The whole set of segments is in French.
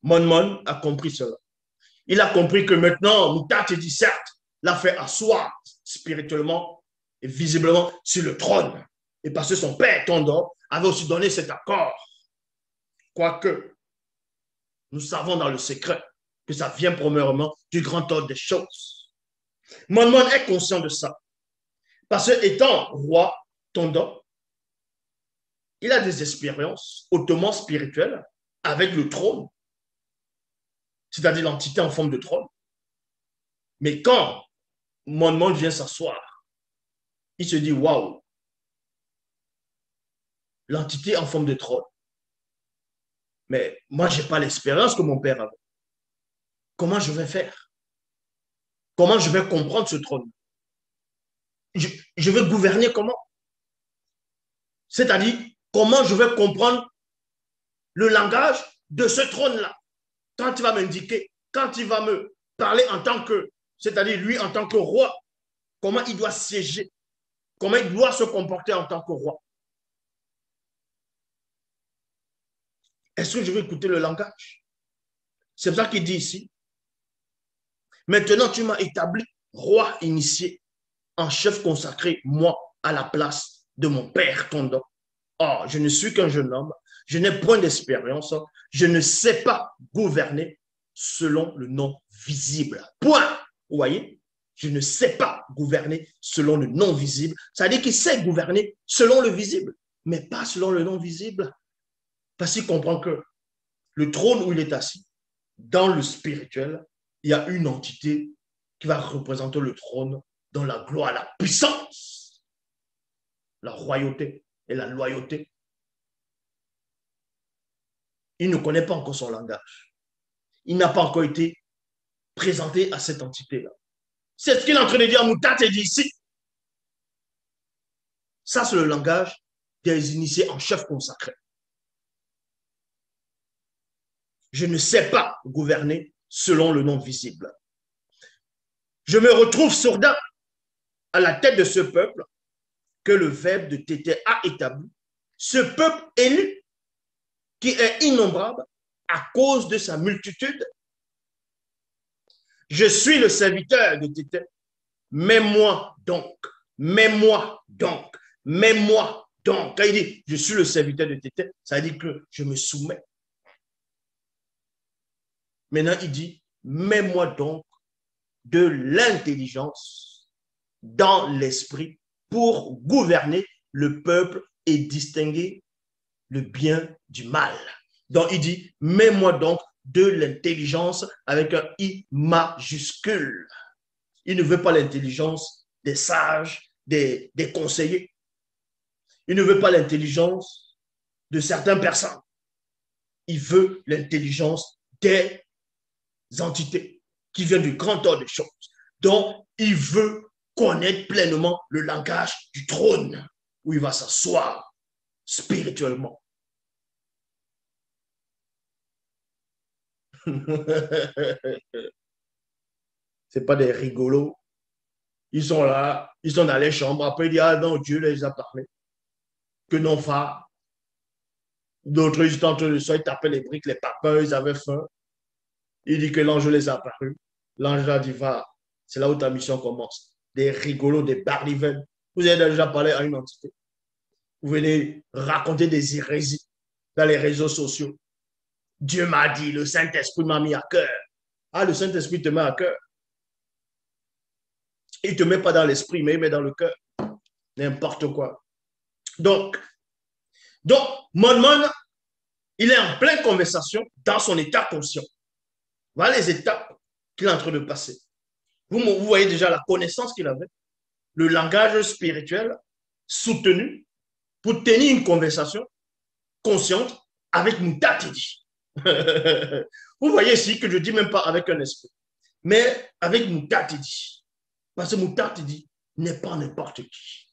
Mon a compris cela. Il a compris que maintenant, Moutat dit certes, l'a fait asseoir spirituellement et visiblement sur le trône. Et parce que son père Tondor avait aussi donné cet accord. Quoique, nous savons dans le secret que ça vient premièrement du grand ordre des choses. Mon est conscient de ça. Parce que étant roi Tondor, il a des expériences hautement spirituelles avec le trône, c'est-à-dire l'entité en forme de trône. Mais quand mon vient s'asseoir, il se dit waouh, l'entité en forme de trône. Mais moi, je n'ai pas l'expérience que mon père avait. Comment je vais faire? Comment je vais comprendre ce trône? Je vais gouverner comment? C'est-à-dire, comment je vais comprendre le langage de ce trône-là? Quand il va m'indiquer, quand il va me parler en tant que, c'est-à-dire lui en tant que roi, comment il doit siéger, comment il doit se comporter en tant que roi. Est-ce que je vais écouter le langage? C'est ça qu'il dit ici. Maintenant, tu m'as établi roi initié, en chef consacré, moi, à la place de mon père Tondor. Or, je ne suis qu'un jeune homme, je n'ai point d'expérience, je ne sais pas gouverner selon le nom visible. Point. Vous voyez? Je ne sais pas gouverner selon le nom visible. Ça veut dire qu'il sait gouverner selon le visible, mais pas selon le nom visible. Parce qu'il comprend que le trône où il est assis, dans le spirituel, il y a une entité qui va représenter le trône dans la gloire, la puissance, la royauté et la loyauté. Il ne connaît pas encore son langage. Il n'a pas encore été présenté à cette entité-là. C'est ce qu'il est en train de dire à Moutat et dit ici. Ça, c'est le langage des initiés en chef consacré. Je ne sais pas gouverner selon le nom visible. Je me retrouve soudain à la tête de ce peuple que le Verbe de Tété a établi. Ce peuple élu qui est innombrable à cause de sa multitude. Je suis le serviteur de Tété. Mets-moi donc, mets-moi donc, mets-moi donc. Quand il dit je suis le serviteur de Tété, ça veut dire que je me soumets. Maintenant, il dit mets-moi donc de l'intelligence dans l'esprit pour gouverner le peuple et distinguer le bien du mal. Donc, il dit, mets-moi donc de l'intelligence avec un I majuscule. Il ne veut pas l'intelligence des sages, des conseillers. Il ne veut pas l'intelligence de certaines personnes. Il veut l'intelligence des entités qui viennent du grand ordre des choses. Donc, il veut connaître pleinement le langage du trône où il va s'asseoir spirituellement. C'est pas des rigolos. Ils sont là, ils sont dans les chambres. Après, ils disent, ah non, Dieu les a parlé. Que non, fa. D'autres, ils étaient en train de se taper les briques, les papas, ils avaient faim. Il dit que l'ange les a apparus. L'ange a dit, va, c'est là où ta mission commence. Des rigolos, des barrivennes. Vous avez déjà parlé à une entité. Vous venez raconter des hérésies dans les réseaux sociaux. Dieu m'a dit, le Saint-Esprit m'a mis à cœur. Ah, le Saint-Esprit te met à cœur. Il ne te met pas dans l'esprit, mais il met dans le cœur. N'importe quoi. Donc Mon, il est en pleine conversation dans son état conscient. Voilà les étapes qu'il est en train de passer. Vous voyez déjà la connaissance qu'il avait, le langage spirituel soutenu pour tenir une conversation consciente avec Moutatidi. Vous voyez ici que je ne dis même pas avec un esprit, mais avec Moutatidi. Parce que Moutatidi n'est pas n'importe qui.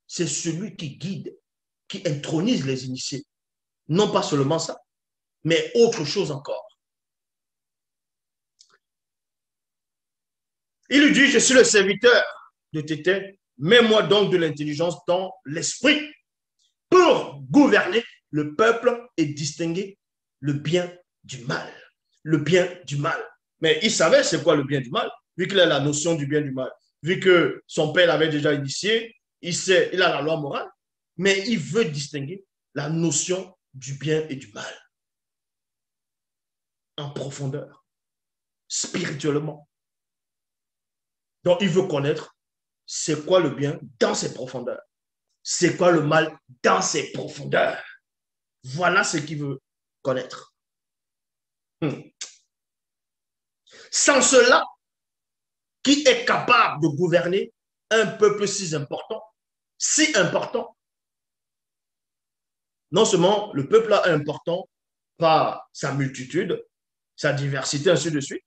C'est celui qui guide, qui intronise les initiés. Non pas seulement ça, mais autre chose encore. Il lui dit, je suis le serviteur de Tété, mets-moi donc de l'intelligence dans l'esprit pour gouverner le peuple et distinguer le bien du mal. le bien du mal. Mais il savait c'est quoi le bien du mal, vu qu'il a la notion du bien du mal, vu que son père l'avait déjà initié, il a la loi morale, mais il veut distinguer la notion du bien et du mal en profondeur, spirituellement. Donc, il veut connaître c'est quoi le bien dans ses profondeurs, c'est quoi le mal dans ses profondeurs. Voilà ce qu'il veut connaître. Sans cela, qui est capable de gouverner un peuple si important, non seulement le peuple est important par sa multitude, sa diversité, ainsi de suite,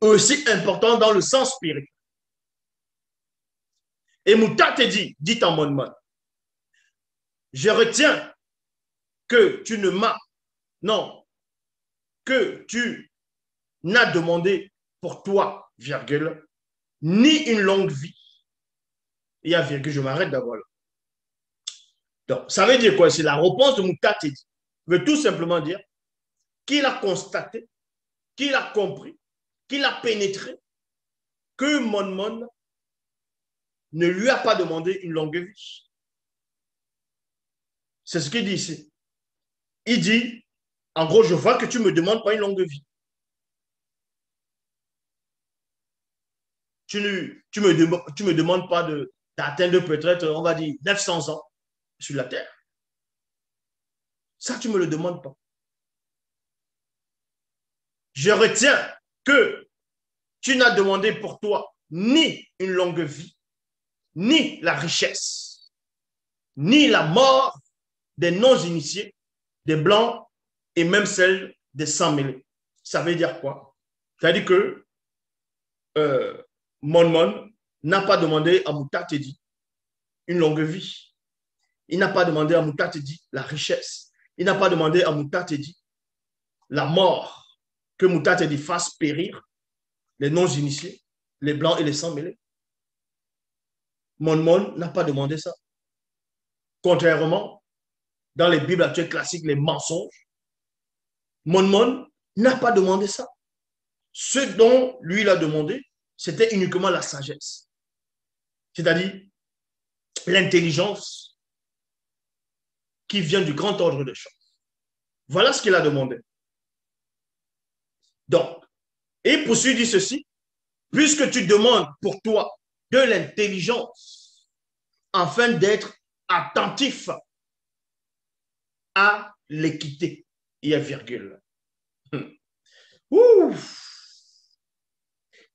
aussi important dans le sens spirituel. Et Mouta te dit en mon mode, je retiens que tu ne m'as, non, que tu n'as demandé pour toi, virgule, ni une longue vie. Il y a virgule, je m'arrête d'abord là. Donc, ça veut dire quoi? C'est la réponse de Mouta te dit. Veut tout simplement dire qu'il a constaté, qu'il a compris, qu'il a pénétré que Mon ne lui a pas demandé une longue vie. C'est ce qu'il dit ici. Il dit, en gros, je vois que tu ne me demandes pas une longue vie. Tu me demandes pas d'atteindre peut-être, on va dire, 900 ans sur la terre. Ça, tu ne me le demandes pas. Je retiens que tu n'as demandé pour toi ni une longue vie, ni la richesse, ni la mort des non-initiés, des blancs et même celle des sans-mêlés. Ça veut dire quoi? Ça veut dire que Mon n'a pas demandé à Mouta Tedi une longue vie. Il n'a pas demandé à Mouta Tedi la richesse. Il n'a pas demandé à Mouta Tedi la mort, que Mouta Tedi fasse périr les non-initiés, les blancs et les sans-mêlés. Mon n'a pas demandé ça. Contrairement, dans les Bibles actuelles classiques, les mensonges, Mon n'a pas demandé ça. Ce dont lui il a demandé, c'était uniquement la sagesse. C'est-à-dire l'intelligence qui vient du grand ordre des choses. Voilà ce qu'il a demandé. Donc, et poursuit dit ceci, puisque tu demandes pour toi de l'intelligence afin d'être attentif à l'équité. Il y a virgule. Ouf.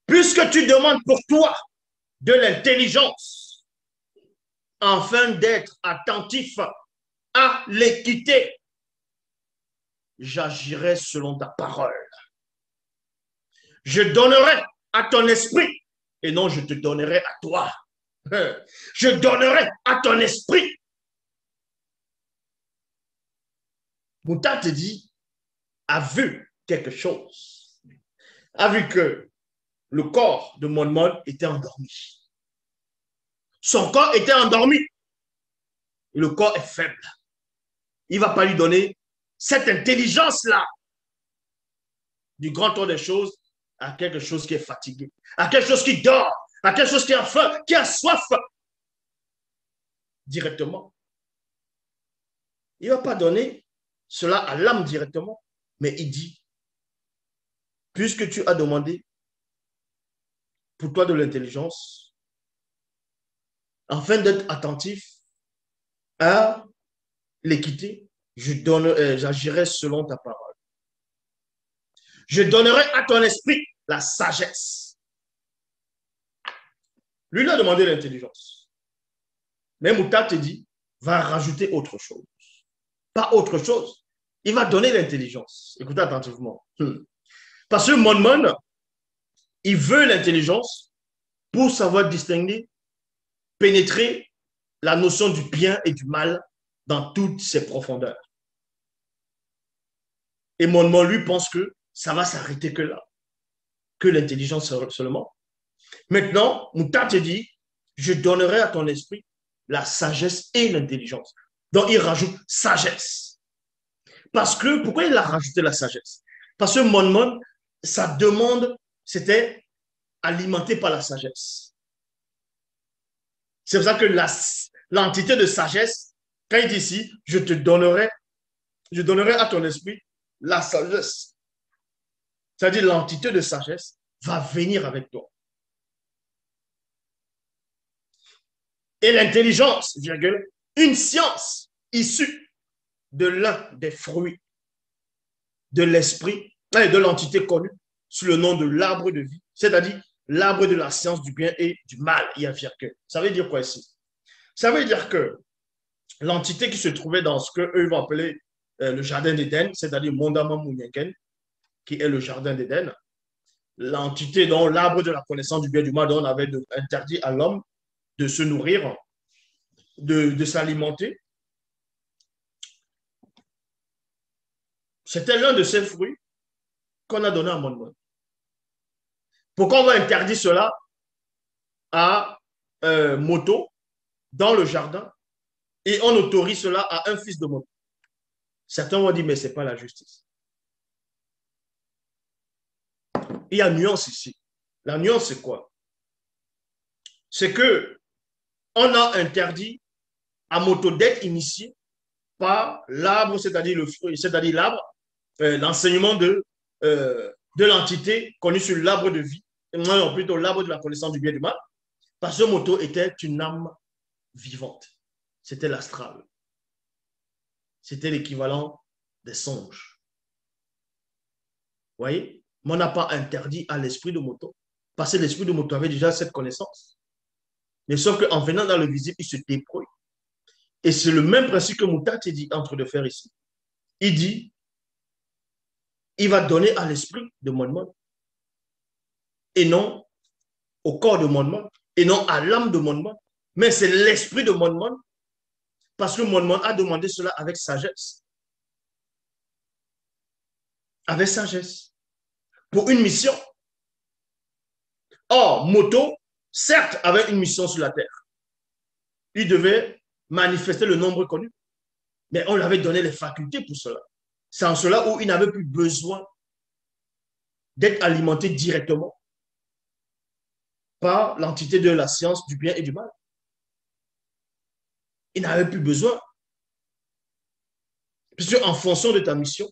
Puisque tu demandes pour toi de l'intelligence afin d'être attentif à l'équité, j'agirai selon ta parole. Je donnerai à ton esprit et non je te donnerai à toi. Je donnerai à ton esprit. Mouta te dit, a vu quelque chose, a vu que le corps de Mon était endormi. Son corps était endormi. Et le corps est faible. Il ne va pas lui donner cette intelligence-là du grand ordre des choses à quelque chose qui est fatigué, à quelque chose qui dort, à quelque chose qui a faim, qui a soif. Directement. Il ne va pas donner cela à l'âme directement, mais il dit, puisque tu as demandé pour toi de l'intelligence, afin d'être attentif à l'équité, j'agirai selon ta parole. Je donnerai à ton esprit la sagesse. Lui, il a demandé l'intelligence. Mais Mouta te dit, va rajouter autre chose. Pas autre chose. Il va donner l'intelligence. Écoutez attentivement. Parce que Mon, il veut l'intelligence pour savoir distinguer, pénétrer la notion du bien et du mal dans toutes ses profondeurs. Et Mon, lui, pense que ça va s'arrêter que là, que l'intelligence seulement. Maintenant, Mouta te dit, je donnerai à ton esprit la sagesse et l'intelligence. Donc, il rajoute sagesse. Parce que, pourquoi il a rajouté la sagesse? Parce que Mon sa demande, c'était alimenté par la sagesse. C'est pour ça que l'entité de sagesse, quand il dit ici, je donnerai à ton esprit la sagesse. C'est-à-dire l'entité de sagesse va venir avec toi. Et l'intelligence, virgule, une science issue de l'un des fruits de l'esprit et de l'entité connue sous le nom de l'arbre de vie, c'est-à-dire l'arbre de la science du bien et du mal. Il y a virgule. Ça veut dire quoi ici? Ça veut dire que l'entité qui se trouvait dans ce qu'eux vont appeler le jardin d'Éden, c'est-à-dire Mondama Mounyenken, qui est le jardin d'Éden, l'entité dont l'arbre de la connaissance du bien et du mal, dont on avait interdit à l'homme de se nourrir, de s'alimenter. C'était l'un de ces fruits qu'on a donné à mon monde. Pourquoi on va interdire cela à Moto dans le jardin et on autorise cela à un fils de Moto? Certains vont dire, mais ce n'est pas la justice. Il y a une nuance ici. La nuance, c'est quoi? C'est que on a interdit à Moto d'être initié par l'arbre, c'est-à-dire le fruit, c'est-à-dire l'arbre, l'enseignement de l'entité connue sur l'arbre de vie, non, plutôt l'arbre de la connaissance du bien et du mal, parce que Moto était une âme vivante. C'était l'astral. C'était l'équivalent des songes. Vous voyez? Mais on n'a pas interdit à l'esprit de Moto, parce que l'esprit de Moto avait déjà cette connaissance. Mais sauf qu'en venant dans le visible, il se débrouille. Et c'est le même principe que Moutat dit entre de faire ici. Il dit, il va donner à l'esprit de Monmon, et non au corps de Monmon, et non à l'âme de Monmon, mais c'est l'esprit de Monmon, parce que Monmon a demandé cela avec sagesse. Avec sagesse. Pour une mission. Or, Moto, certes, avait une mission sur la terre. Il devait manifester le nombre connu. Mais on lui avait donné les facultés pour cela. C'est en cela où il n'avait plus besoin d'être alimenté directement par l'entité de la science du bien et du mal. Il n'avait plus besoin. Parce qu'en fonction de ta mission,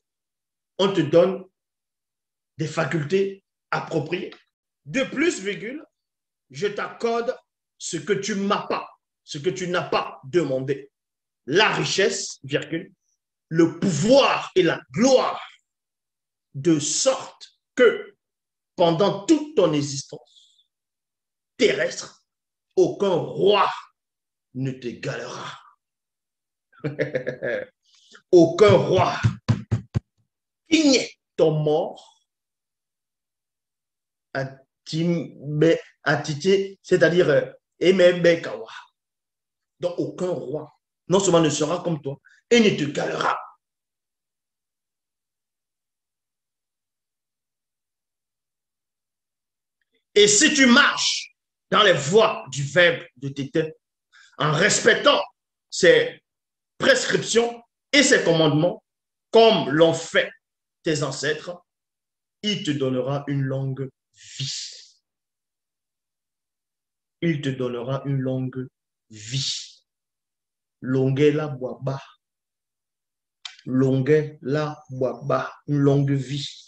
on te donne des facultés appropriées. De plus, virgule, je t'accorde ce que tu m'as pas, ce que tu n'as pas demandé. La richesse, virgule, le pouvoir et la gloire, de sorte que pendant toute ton existence terrestre, aucun roi ne t'égalera. Aucun roi qui n'est ton mort, c'est-à-dire Emebekawa. Donc aucun roi, non seulement ne sera comme toi, et ne te galera. Et si tu marches dans les voies du verbe de Tétin, en respectant ses prescriptions et ses commandements, comme l'ont fait tes ancêtres, il te donnera une longue vie. Il te donnera une longue vie. Longue la boaba. Longue la boaba. Une longue vie.